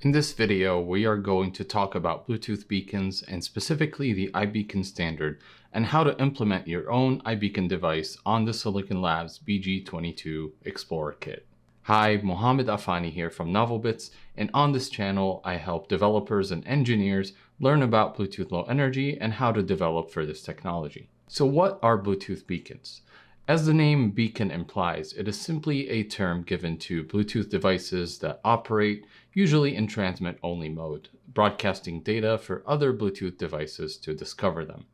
In this video, we are going to talk about Bluetooth beacons and specifically the iBeacon standard and how to implement your own iBeacon device on the Silicon Labs BG22 Explorer Kit. Hi, Mohammad here from Novice, and on this channel, I help developers and engineers learn about Bluetooth Low Energy and how to develop for this technology. So what are Bluetooth beacons? As the name beacon implies, it is simply a term given to Bluetooth devices that operate usually in transmit-only mode, broadcasting data for other Bluetooth devices to discover them.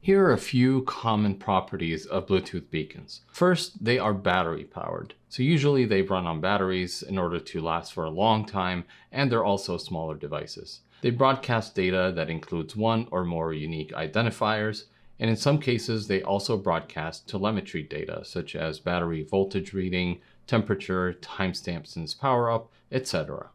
Here are a few common properties of Bluetooth beacons. First, they are battery powered. So usually they run on batteries in order to last for a long time, and they're also smaller devices. They broadcast data that includes one or more unique identifiers, and in some cases, they also broadcast telemetry data, such as battery voltage reading, temperature, timestamp since power up, etc.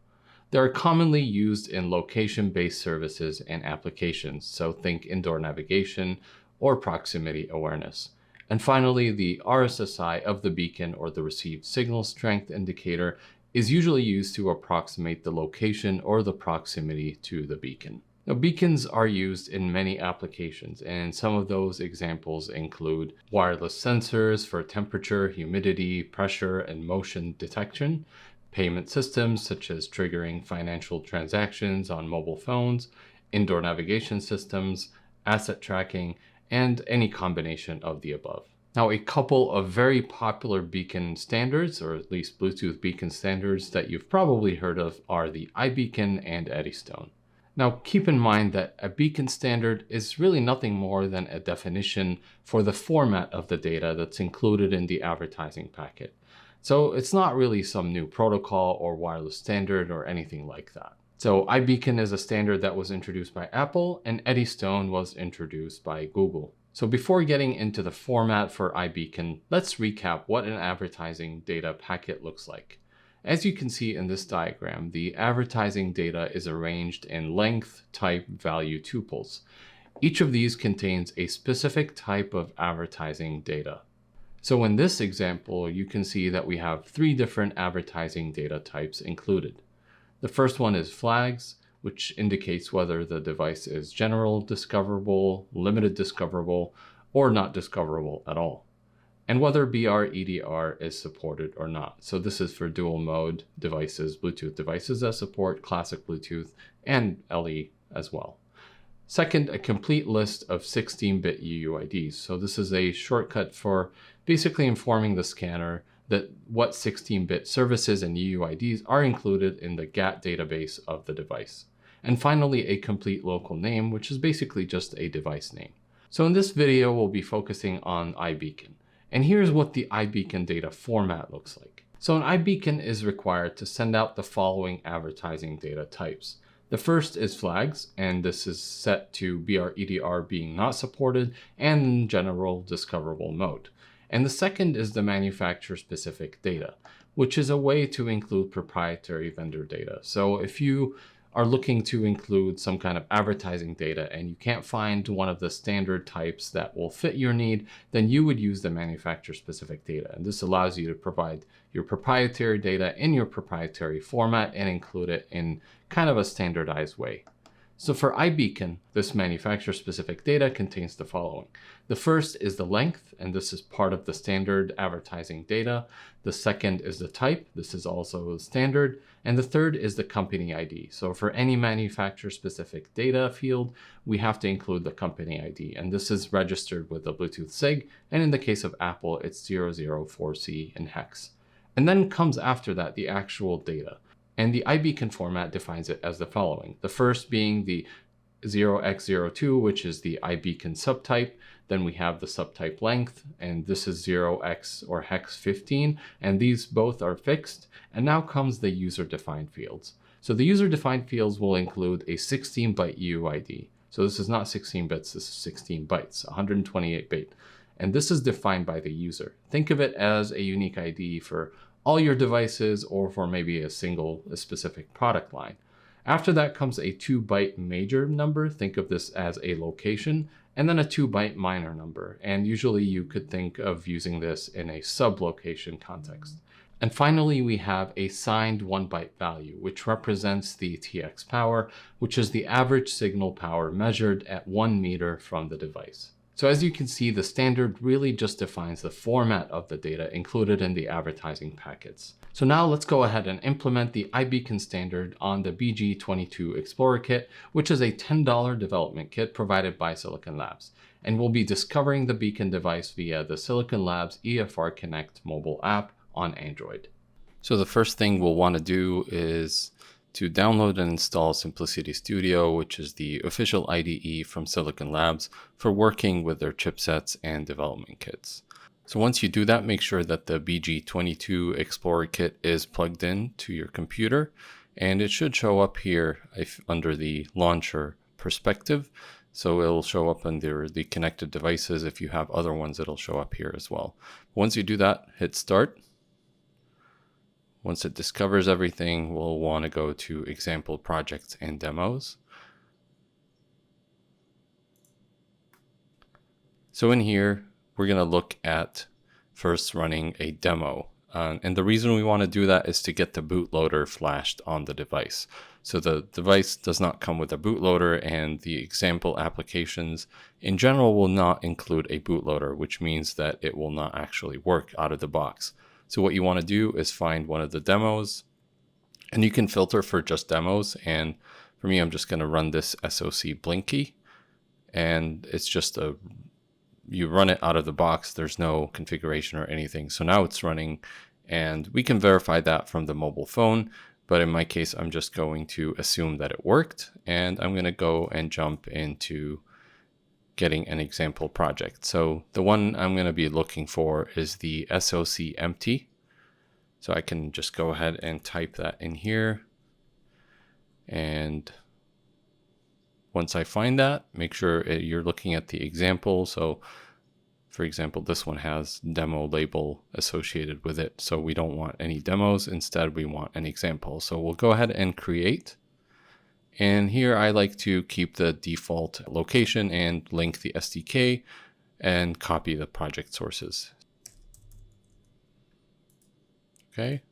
They are commonly used in location-based services and applications, so think indoor navigation or proximity awareness. And finally, the RSSI of the beacon, or the received signal strength indicator, is usually used to approximate the location or the proximity to the beacon. Now, beacons are used in many applications, and some of those examples include wireless sensors for temperature, humidity, pressure, and motion detection, payment systems such as triggering financial transactions on mobile phones, indoor navigation systems, asset tracking, and any combination of the above. Now, a couple of very popular beacon standards, or at least Bluetooth beacon standards that you've probably heard of, are the iBeacon and Eddystone. Now, keep in mind that a beacon standard is really nothing more than a definition for the format of the data that's included in the advertising packet. So it's not really some new protocol or wireless standard or anything like that. So iBeacon is a standard that was introduced by Apple, and Eddystone was introduced by Google. So before getting into the format for iBeacon, let's recap what an advertising data packet looks like. As you can see in this diagram, the advertising data is arranged in length, type, value tuples. Each of these contains a specific type of advertising data. So in this example, you can see that we have three different advertising data types included. The first one is flags, which indicates whether the device is general discoverable, limited discoverable, or not discoverable at all, and whether BR/EDR is supported or not. So this is for dual mode devices, Bluetooth devices that support classic Bluetooth and LE as well. Second, a complete list of 16-bit UUIDs. So this is a shortcut for basically informing the scanner that what 16-bit services and UUIDs are included in the GATT database of the device. And finally, a complete local name, which is basically just a device name. So in this video, we'll be focusing on iBeacon. And here's what the iBeacon data format looks like. So an iBeacon is required to send out the following advertising data types. The first is flags, and this is set to BR/EDR being not supported and general discoverable mode. And the second is the manufacturer-specific data, which is a way to include proprietary vendor data. So if you are looking to include some kind of advertising data and you can't find one of the standard types that will fit your need, then you would use the manufacturer-specific data. And this allows you to provide your proprietary data in your proprietary format and include it in kind of a standardized way. So for iBeacon, this manufacturer-specific data contains the following. The first is the length, and this is part of the standard advertising data. The second is the type. This is also standard. And the third is the company ID. So for any manufacturer-specific data field, we have to include the company ID. And this is registered with the Bluetooth SIG. And in the case of Apple, it's 004C in hex. And then comes after that the actual data. And the iBeacon format defines it as the following. The first being the 0x02, which is the iBeacon subtype. Then we have the subtype length, and this is 0x or hex 15, and these both are fixed. And now comes the user-defined fields. So the user-defined fields will include a 16-byte UUID. So this is not 16 bits, this is 16 bytes, 128-bit. And this is defined by the user. Think of it as a unique ID for all your devices or for maybe a specific product line. After that comes a 2-byte major number. Think of this as a location, and then a 2-byte minor number. And usually you could think of using this in a sub-location context. And finally, we have a signed 1 byte value, which represents the TX power, which is the average signal power measured at 1 meter from the device. So as you can see, the standard really just defines the format of the data included in the advertising packets. So now let's go ahead and implement the iBeacon standard on the BG22 Explorer Kit, which is a $10 development kit provided by Silicon Labs. And we'll be discovering the Beacon device via the Silicon Labs EFR Connect Mobile App on Android. So the first thing we'll want to do is to download and install Simplicity Studio, which is the official IDE from Silicon Labs for working with their chipsets and development kits. So once you do that, make sure that the BG22 Explorer Kit is plugged in to your computer, and it should show up here under the launcher perspective. So it'll show up under the connected devices. If you have other ones, it'll show up here as well. Once you do that, hit start. Once it discovers everything, we'll want to go to example projects and demos. So in here, we're going to look at first running a demo. And the reason we want to do that is to get the bootloader flashed on the device. So the device does not come with a bootloader, and the example applications in general will not include a bootloader, which means that it will not actually work out of the box. So what you want to do is find one of the demos, and you can filter for just demos. And for me, I'm just going to run this SoC Blinky, and it's just you run it out of the box. There's no configuration or anything. So now it's running, and we can verify that from the mobile phone. But in my case, I'm just going to assume that it worked, and I'm going to go and jump into getting an example project. So the one I'm going to be looking for is the SoC empty. So I can just go ahead and type that in here. And once I find that, make sure you're looking at the example. So for example, this one has demo label associated with it. So we don't want any demos. Instead, we want an example. So we'll go ahead and create. And here I like to keep the default location and link the SDK and copy the project sources. Okay,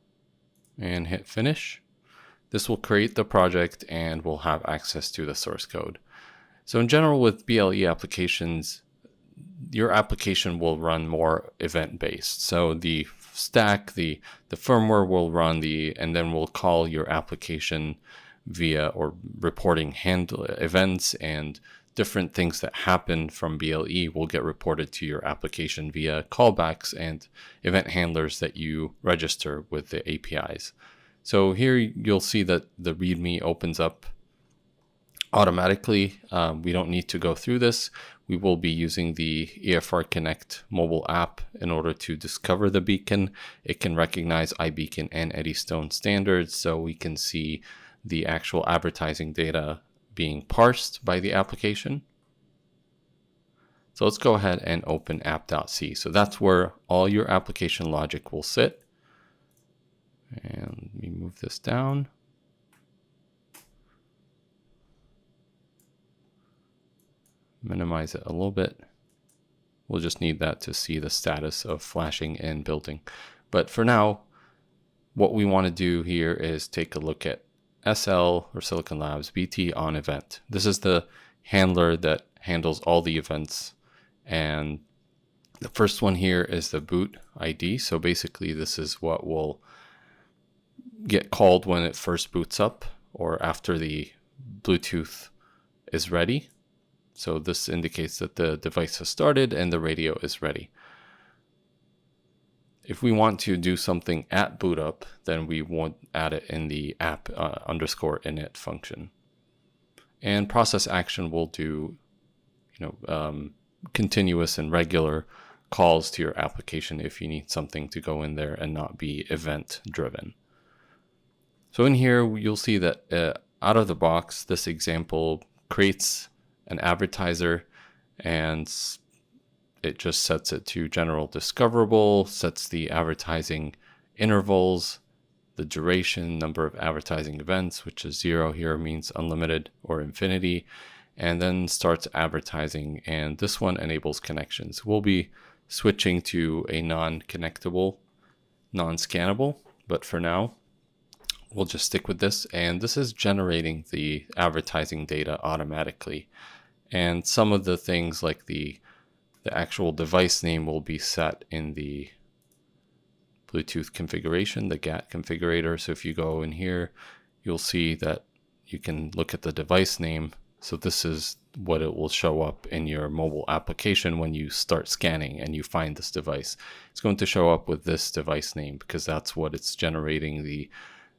and hit finish. This will create the project and we'll have access to the source code. So in general with BLE applications, your application will run more event-based. So the stack, the firmware will run and then we'll call your application via or reporting events, and different things that happen from BLE will get reported to your application via callbacks and event handlers that you register with the APIs. So here you'll see that the README opens up automatically. We don't need to go through this. We will be using the EFR Connect Mobile App in order to discover the beacon. It can recognize iBeacon and Eddystone standards, so we can see the actual advertising data being parsed by the application. So let's go ahead and open app.c. So that's where all your application logic will sit. And let me move this down. Minimize it a little bit. We'll just need that to see the status of flashing and building. But for now, what we want to do here is take a look at SL or Silicon Labs BT on event. This is the handler that handles all the events. And the first one here is the boot ID. So basically this is what will get called when it first boots up or after the Bluetooth is ready. So this indicates that the device has started and the radio is ready. If we want to do something at boot up, then we won't add it in the app _init function. And process action will do, continuous and regular calls to your application if you need something to go in there and not be event driven. So in here, you'll see that out of the box, this example creates an advertiser and it just sets it to general discoverable, sets the advertising intervals, the duration, number of advertising events, which is 0 here means unlimited or infinity, and then starts advertising. And this one enables connections. We'll be switching to a non-connectable non-scannable, but for now, we'll just stick with this. And this is generating the advertising data automatically. And some of the things like the actual device name will be set in the Bluetooth configuration, the GAT configurator. So if you go in here, you'll see that you can look at the device name. So this is what it will show up in your mobile application when you start scanning and you find this device. It's going to show up with this device name because that's what it's generating the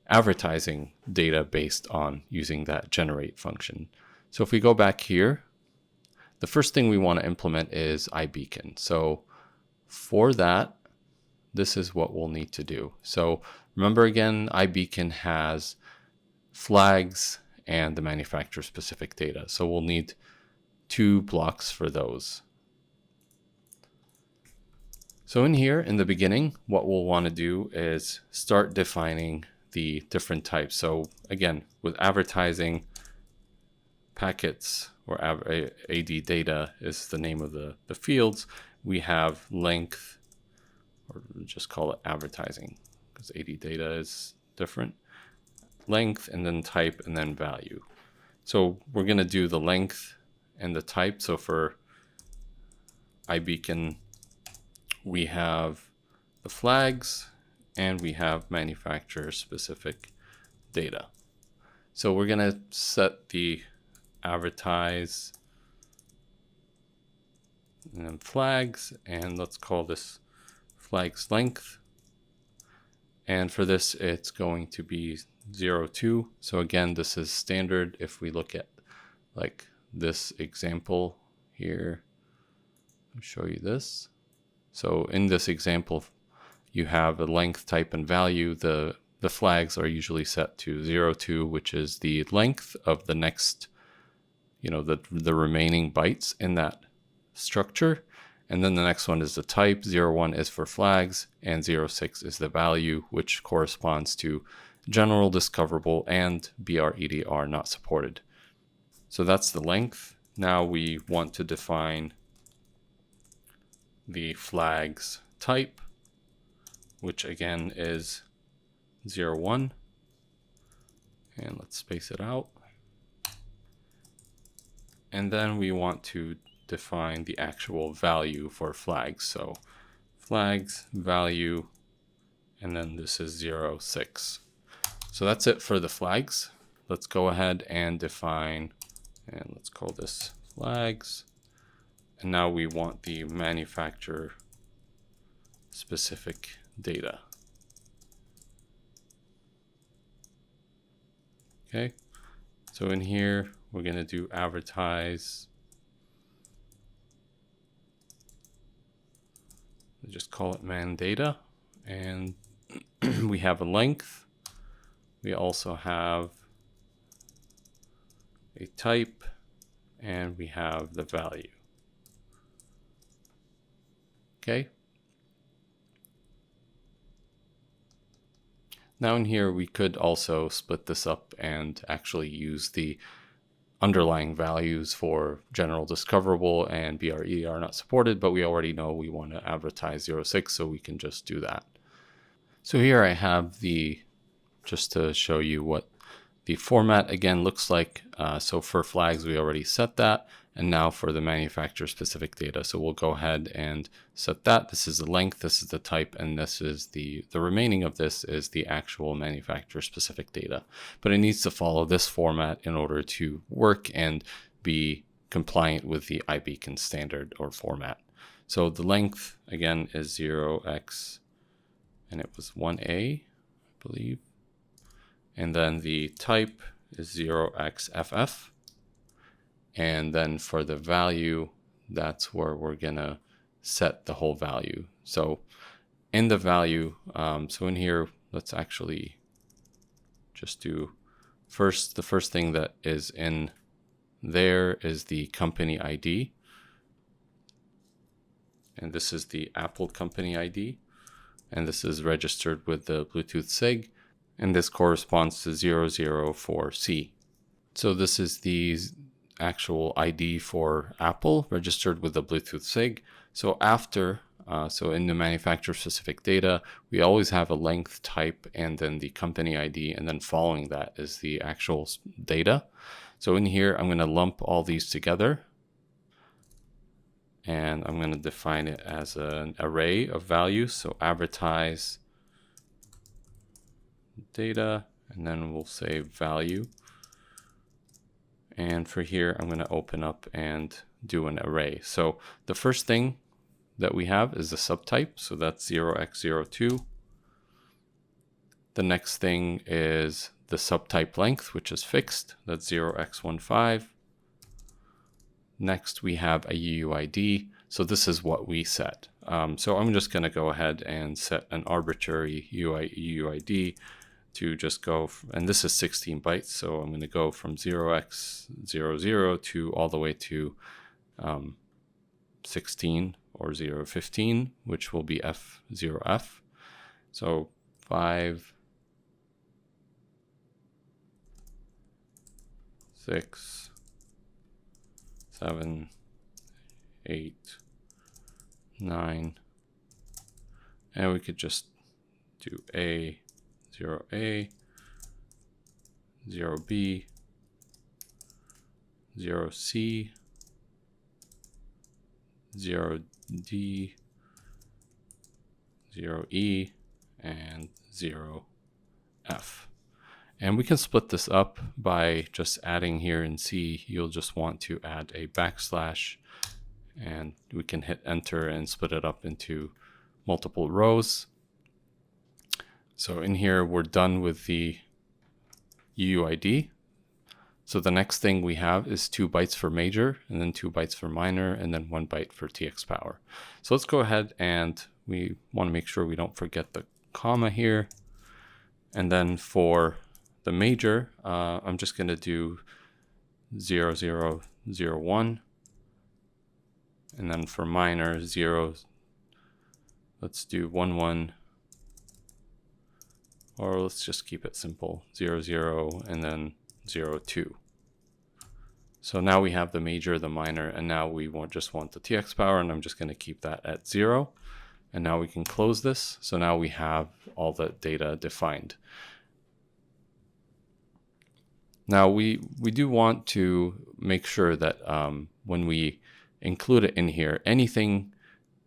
advertising data based on, using that generate function. So if we go back here, the first thing we want to implement is iBeacon. So for that, this is what we'll need to do. So remember again, iBeacon has flags and the manufacturer specific data. So we'll need 2 blocks for those. So in here, in the beginning, what we'll want to do is start defining the different types. So again, with advertising, packets or AD data is the name of the fields. We have length, or just call it advertising because AD data is different. Length, and then type, and then value. So we're going to do the length and the type. So for iBeacon, we have the flags and we have manufacturer specific data. So we're going to set the advertise and then flags, and let's call this flags length. And for this, it's going to be 02. So again, this is standard. If we look at like this example here, I'll show you this. So in this example, you have a length, type, and value. The flags are usually set to 02, which is the length of the next, the remaining bytes in that structure. And then the next one is the type. 01 is for flags, and 06 is the value, which corresponds to general discoverable and BR/EDR not supported. So that's the length. Now we want to define the flags type, which again is 01. And let's space it out. And then we want to define the actual value for flags. So flags value, and then this is 06. So that's it for the flags. Let's go ahead and define, and let's call this flags. And now we want the manufacturer specific data. Okay, so in here, we're going to do advertise. We'll just call it man data. And we have a length. We also have a type, and we have the value. Okay. Now in here, we could also split this up and actually use the underlying values for general discoverable and BR/EDR not supported, but we already know we want to advertise 06, so we can just do that. So here I have just to show you what the format again looks like. So for flags, we already set that. And now for the manufacturer specific data. So we'll go ahead and set that. This is the length, this is the type, and this is the remaining of this is the actual manufacturer specific data. But it needs to follow this format in order to work and be compliant with the iBeacon standard or format. So the length again is 0x, and it was 1a, I believe. And then the type is 0xFF. And then for the value, that's where we're gonna set the whole value. So in the value, so in here, let's actually just do the first thing that is in there is the company ID. And this is the Apple company ID. And this is registered with the Bluetooth SIG. And this corresponds to 004C. So this is the actual ID for Apple registered with the Bluetooth SIG. So after So in the manufacturer specific data, we always have a length type and then the company ID, and then following that is the actual data. So in here, I'm going to lump all these together, and I'm going to define it as an array of values. So advertise data, and then we'll say value. And for here, I'm going to open up and do an array. So the first thing that we have is the subtype. So that's 0x02. The next thing is the subtype length, which is fixed. That's 0x15. Next, we have a UUID. So this is what we set. So I'm just going to go ahead and set an arbitrary UUID to just go, and this is 16 bytes. So I'm going to go from 0x00 to all the way to 16 or 015, which will be F0F. So 5, 6, 7, 8, 9, and we could just do A, 0A, 0B, 0C, 0D, 0E, and 0F. And we can split this up by just adding here in C. You'll just want to add a backslash, and we can hit enter and split it up into multiple rows. So in here, we're done with the UUID. So the next thing we have is 2 bytes for major, and then 2 bytes for minor, and then 1 byte for TX power. So let's go ahead, and we want to make sure we don't forget the comma here. And then for the major, I'm just going to do 0001. And then for minor, 0, let's do 11. Or let's just keep it simple, 00, and then 02. So now we have the major, the minor, and now we just want the TX power, and I'm just going to keep that at 0. And now we can close this. So now we have all the data defined. Now we do want to make sure that when we include it in here, anything,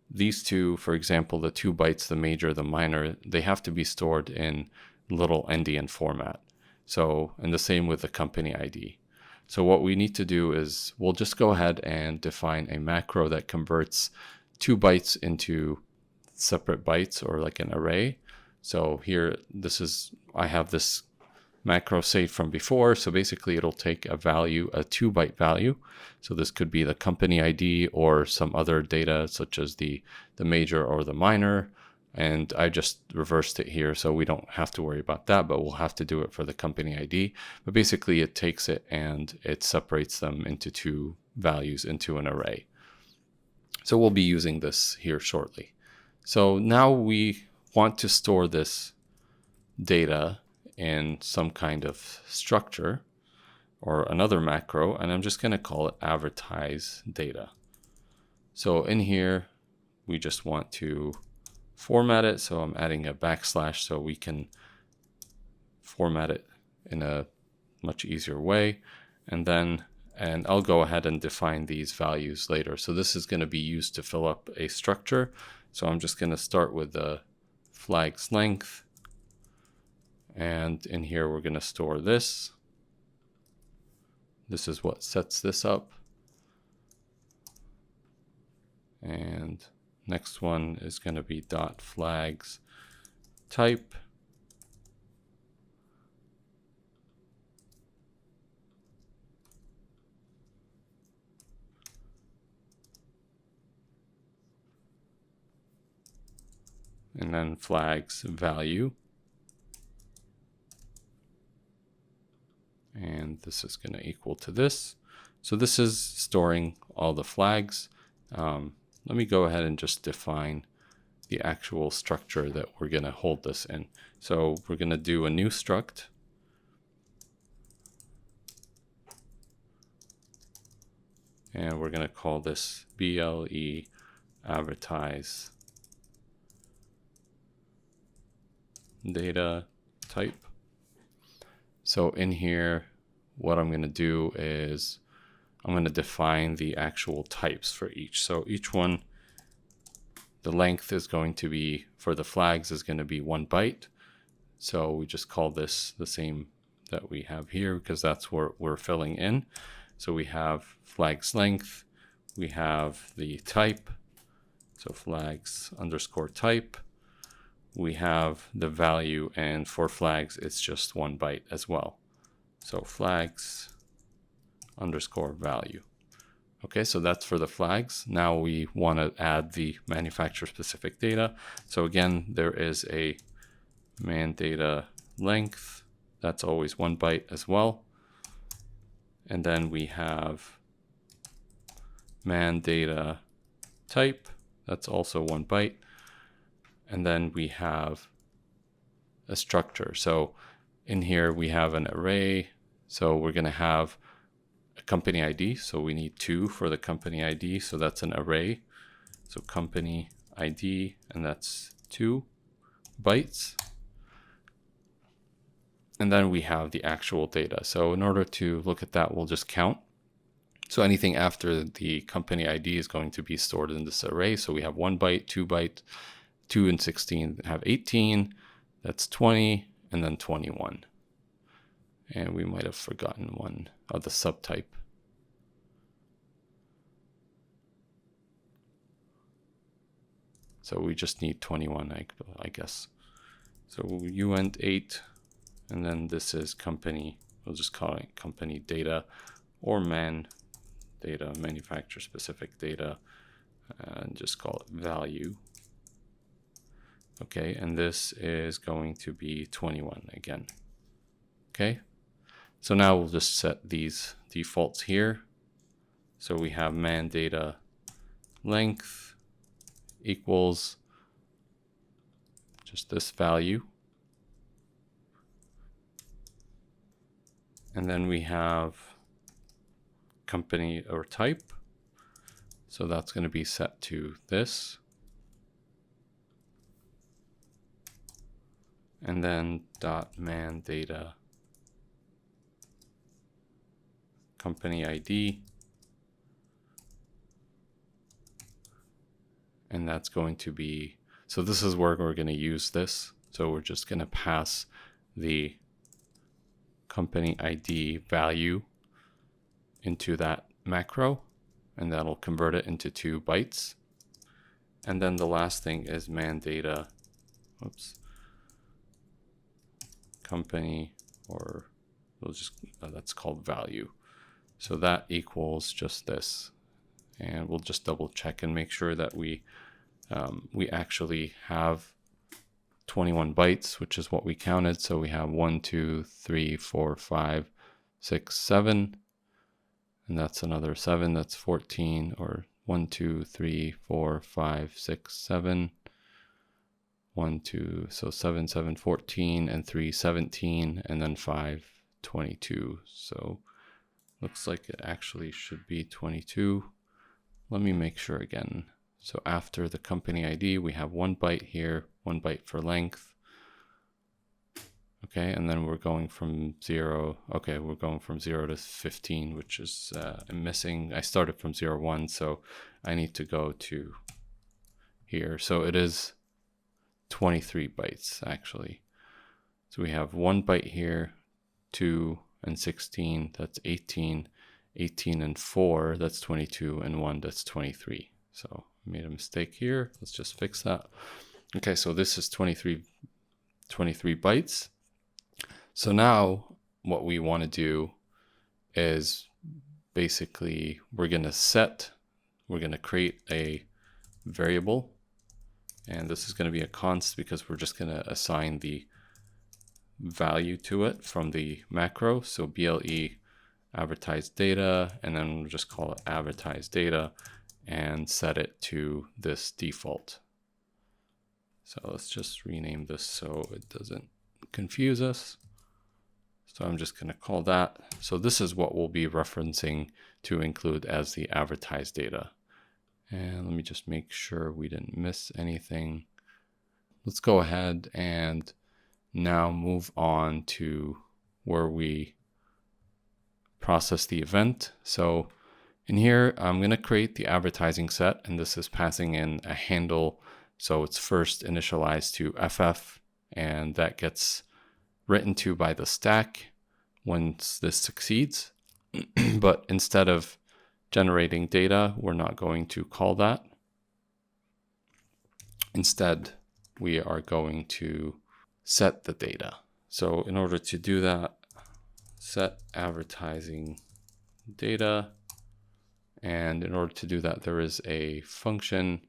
these two, for example, the 2 bytes, the major, the minor, they have to be stored in little endian format. So, and the same with the company ID. So what we need to do is we'll just go ahead and define a macro that converts 2 bytes into separate bytes, or like an array. So here, I have this macro saved from before. So basically it'll take a value, a 2 byte value. So this could be the company ID or some other data such as the major or the minor. And I just reversed it here, so we don't have to worry about that, but we'll have to do it for the company ID. But basically it takes it and it separates them into 2 values into an array. So we'll be using this here shortly. So now we want to store this data in some kind of structure or another macro, and I'm just going to call it advertise data. So in here, we just want to format it. So I'm adding a backslash so we can format it in a much easier way. And I'll go ahead and define these values later. So this is going to be used to fill up a structure. So I'm just going to start with the flag's length. And in here, we're going to store this. This is what sets this up. And next one is going to be dot flags type. And then flags value. And this is going to equal to this. So this is storing all the flags. Let me go ahead and just define the actual structure that we're going to hold this in. So we're going to do a new struct. And we're going to call this BLE advertise data type. So in here, what I'm going to do is I'm going to define the actual types for each. So each one, the length is going to be, for the flags, is going to be 1 byte. So we just call this the same that we have here because that's what we're filling in. So we have flags length, we have the type, so flags underscore type, we have the value, and for flags it's just 1 byte as well. So flags underscore value. Okay, so that's for the flags. Now we want to add the manufacturer specific data. So again, there is a man data length, that's always 1 byte as well. And then we have man data type, that's also 1 byte. And then we have a structure. So in here we have an array. So we're going to have a company ID. So we need 2 for the company ID. So that's an array. So company ID, and that's 2 bytes. And then we have the actual data. So in order to look at that, we'll just count. So anything after the company ID is going to be stored in this array. So we have 1 byte, 2 byte, 2 and 16 have 18, that's 20, and then 21. And we might have forgotten one of the subtype. So we just need 21, I guess. So uint 8, and then this is company, we'll just call it company data, or man data, manufacturer specific data, and just call it value. Okay, and this is going to be 21 again. Okay, so now we'll just set these defaults here. So we have man data length equals just this value. And then we have company or type. So that's going to be set to this. And then dot man data company ID, and that's going to be, so this is where we're going to use this. So we're just going to pass the company ID value into that macro, and that'll convert it into 2 bytes. And then the last thing is man data, company, or we'll just, that's called value. So that equals just this. And we'll just double check and make sure that we actually have 21 bytes, which is what we counted. So we have 1, 2, 3, 4, 5, 6, 7. And that's another 7, that's 14, or 1, 2, 3, 4, 5, 6, 7. 1, 2, so 7, 7, 14, and 3, 17, and then 5, 22. So looks like it actually should be 22. Let me make sure again. So after the company ID, we have 1 byte here, 1 byte for length. Okay, and then we're going from 0. Okay, we're going from 0 to 15, which is I'm missing. I started from 0, 1, so I need to go to here. So it is 23 bytes actually. So we have 1 byte here, 2 and 16, that's 18, 18 and 4, that's 22, and 1, that's 23. So I made a mistake here. Let's just fix that. Okay, so this is 23 bytes. So now what we want to do is basically we're going to create a variable. And this is going to be a const because we're just going to assign the value to it from the macro. So BLE advertised data, and then we'll just call it advertised data and set it to this default. So let's just rename this so it doesn't confuse us. So I'm just going to call that. So this is what we'll be referencing to include as the advertised data. And let me just make sure we didn't miss anything. Let's go ahead and now move on to where we process the event. So in here, I'm going to create the advertising set, and this is passing in a handle. So it's first initialized to FF, and that gets written to by the stack once this succeeds. But instead of generating data, we're not going to call that. Instead, we are going to set the data. So in order to do that, set advertising data. And in order to do that, there is a function,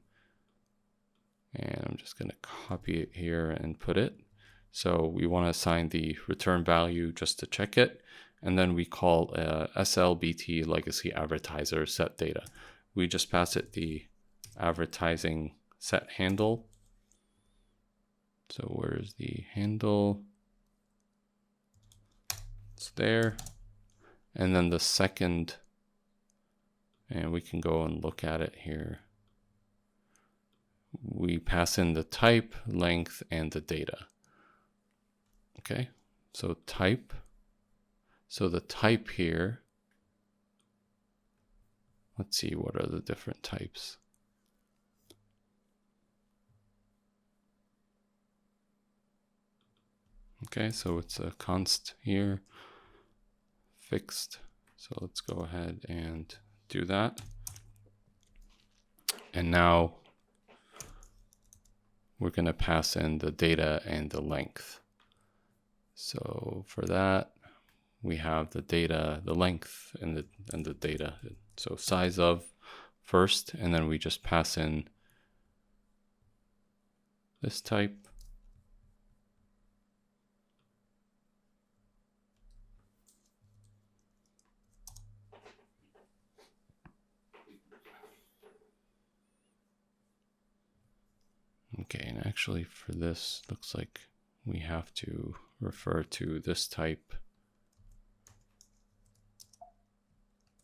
and I'm just going to copy it here and put it. So we want to assign the return value just to check it. And then we call SLBT legacy advertiser set data. We just pass it the advertising set handle. So where's the handle? It's there. And then the second, and we can go and look at it here. We pass in the type, length, and the data. Okay, so type. So the type here, let's see, what are the different types? Okay, so it's a const here, fixed. So let's go ahead and do that. And now we're going to pass in the data and the length. So for that, we have the data, the length, and the data. So size of first, and then we just pass in this type. Okay, and actually for this, looks like we have to refer to this type.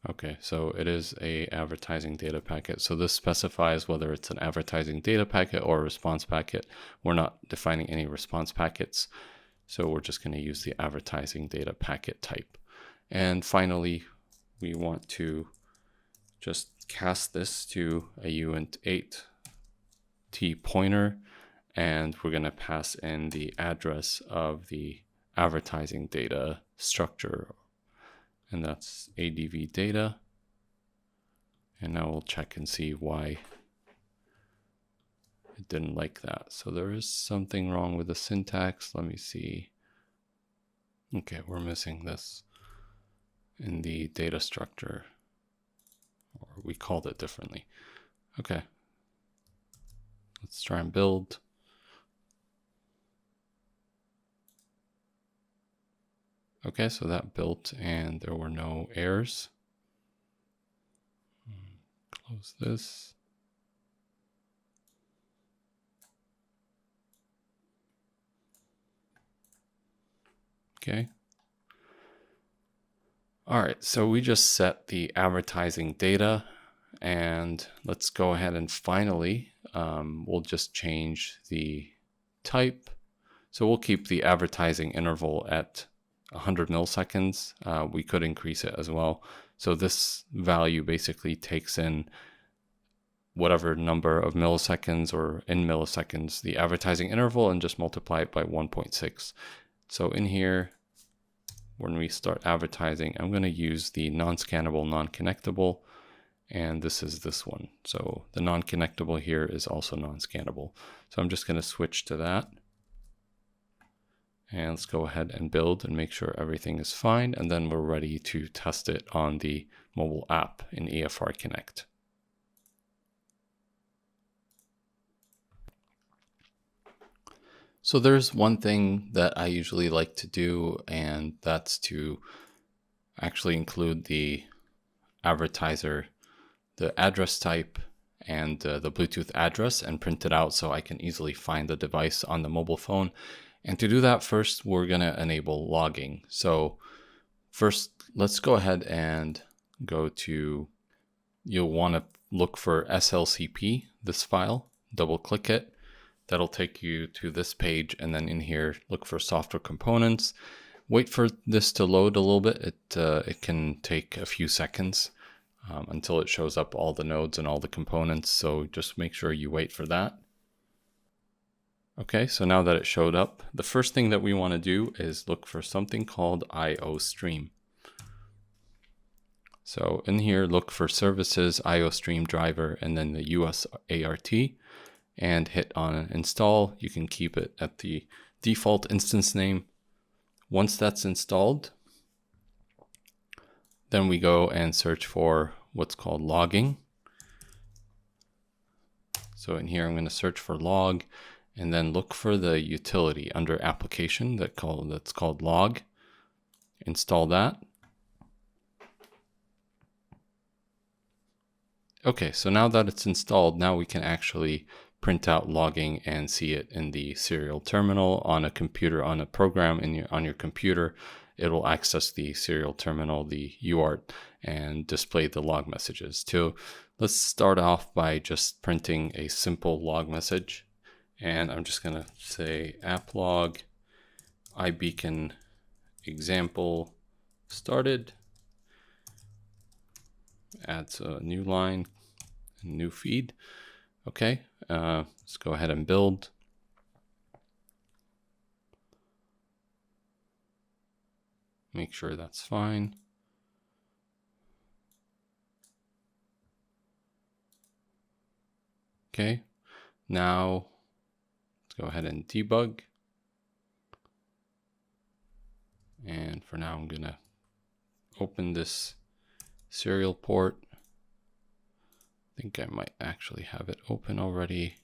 Okay, so it is a advertising data packet. So this specifies whether it's an advertising data packet or a response packet. We're not defining any response packets. So we're just going to use the advertising data packet type. And finally, we want to just cast this to a uint8t pointer, and we're going to pass in the address of the advertising data structure, and that's adv data. And now we'll check and see why it didn't like that. So there is something wrong with the syntax. Let me see. Okay, we're missing this in the data structure, or we called it differently. Okay, let's try and build. Okay, so that built and there were no errors. Close this. Okay. All right, so we just set the advertising data, and let's go ahead and finally, we'll just change the type. So we'll keep the advertising interval at 100 milliseconds. We could increase it as well. So this value basically takes in whatever number of milliseconds or in milliseconds, the advertising interval, and just multiply it by 1.6. So in here, when we start advertising, I'm going to use the non-scannable, non-connectable, and this is this one. So the non-connectable here is also non-scannable. So I'm just going to switch to that. And let's go ahead and build and make sure everything is fine. And then we're ready to test it on the mobile app in EFR Connect. So there's one thing that I usually like to do, and that's to actually include the advertiser, the address type, and the Bluetooth address, and print it out so I can easily find the device on the mobile phone. And to do that, first, we're going to enable logging. So first, let's go ahead and go to, you'll want to look for SLCP, this file, double click it. That'll take you to this page, and then in here, look for software components. Wait for this to load a little bit. It can take a few seconds until it shows up all the nodes and all the components. So just make sure you wait for that. Okay, so now that it showed up, the first thing that we want to do is look for something called IO Stream. So in here, look for services, IO Stream driver, and then the USART, and hit on install. You can keep it at the default instance name. Once that's installed, then we go and search for what's called logging. So in here, I'm going to search for log, and then look for the utility under application that's called log. Install that. Okay, so now that it's installed, now we can actually print out logging and see it in the serial terminal on a computer, on a program on your computer. It will access the serial terminal, the UART, and display the log messages. Let's start off by just printing a simple log message. And I'm just going to say app log iBeacon example started. Adds a new line, a new feed. Okay, let's go ahead and build. Make sure that's fine. Okay, now let's go ahead and debug. And for now, I'm going to open this serial port. I think I might actually have it open already.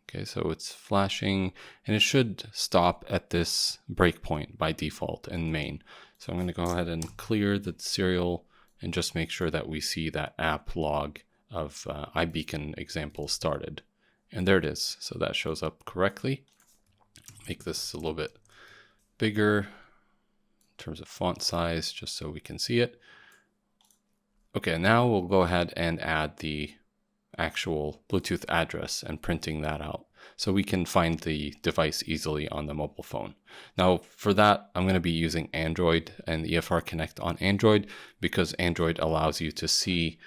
Okay, so it's flashing, and it should stop at this breakpoint by default in main. So I'm going to go ahead and clear the serial and just make sure that we see that app log of iBeacon example started. And there it is. So that shows up correctly. Make this a little bit bigger in terms of font size, just so we can see it. Okay, now we'll go ahead and add the actual Bluetooth address and printing that out so we can find the device easily on the mobile phone. Now for that, I'm going to be using Android and EFR Connect on Android, because Android allows you to see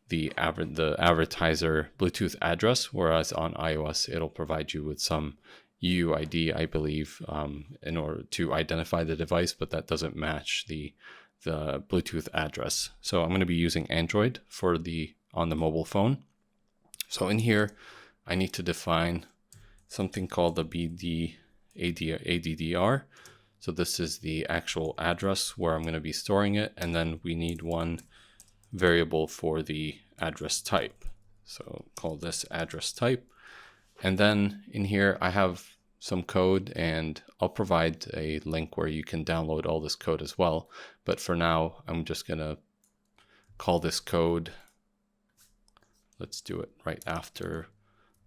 the advertiser Bluetooth address, whereas on iOS it'll provide you with some UUID, I believe, in order to identify the device, but that doesn't match the Bluetooth address. So I'm going to be using Android for on the mobile phone. So in here, I need to define something called the ADDR. So this is the actual address where I'm going to be storing it. And then we need one variable for the address type. So call this address type. And then in here, I have some code, and I'll provide a link where you can download all this code as well. But for now, I'm just going to call this code. Let's do it right after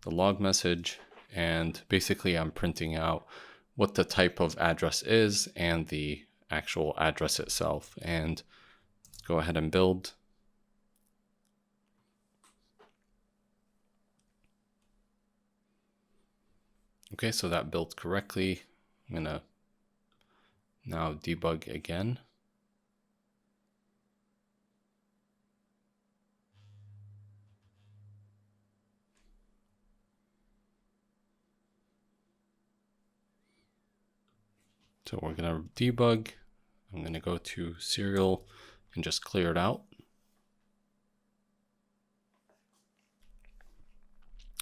the log message. And basically, I'm printing out what the type of address is and the actual address itself. And go ahead and build. Okay, so that built correctly. I'm going to now debug again. So we're going to debug. I'm going to go to serial and just clear it out.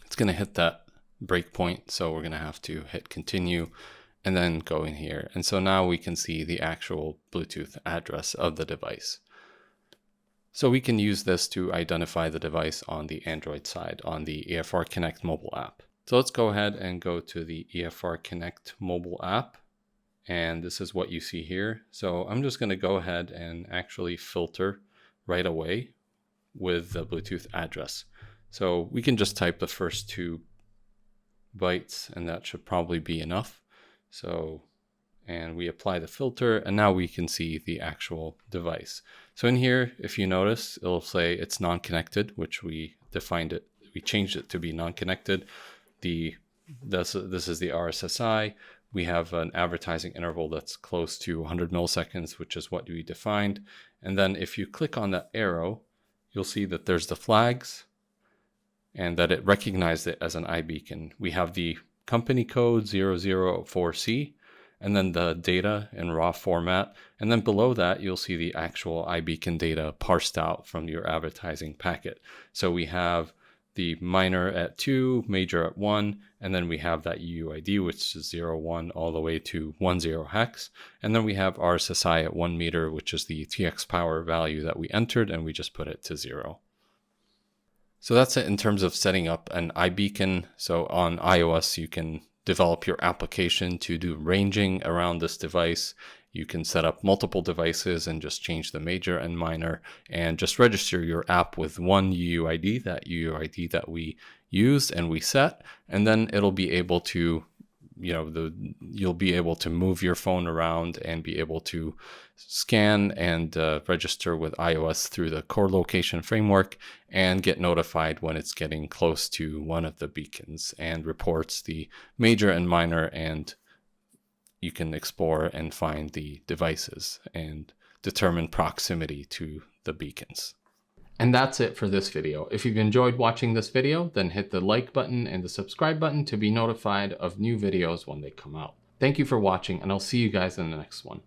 It's going to hit that breakpoint, so we're going to have to hit continue and then go in here. And so now we can see the actual Bluetooth address of the device. So we can use this to identify the device on the Android side on the EFR Connect Mobile App. So let's go ahead and go to the EFR Connect Mobile App. And this is what you see here. So I'm just going to go ahead and actually filter right away with the Bluetooth address. So we can just type the first 2 bytes, and that should probably be enough. So, and we apply the filter, and now we can see the actual device. So in here, if you notice, it'll say it's non-connected, which we defined it we changed it to be non-connected. This is the RSSI. We have an advertising interval that's close to 100 milliseconds, which is what we defined. And then if you click on that arrow, you'll see that there's the flags and that it recognized it as an iBeacon. We have the company code 004C, and then the data in raw format. And then below that, you'll see the actual iBeacon data parsed out from your advertising packet. So we have the minor at 2, major at 1, and then we have that UUID, which is 01 all the way to 10 hex. And then we have RSSI at 1 meter, which is the TX power value that we entered, and we just put it to 0. So that's it in terms of setting up an iBeacon. So on iOS, you can develop your application to do ranging around this device. You can set up multiple devices and just change the major and minor and just register your app with one UUID, that UUID that we used and we set, and then it'll be able to, you'll be able to move your phone around and be able to scan and register with iOS through the core location framework and get notified when it's getting close to one of the beacons and reports the major and minor, and you can explore and find the devices and determine proximity to the beacons. And that's it for this video. If you've enjoyed watching this video, then hit the like button and the subscribe button to be notified of new videos when they come out. Thank you for watching, and I'll see you guys in the next one.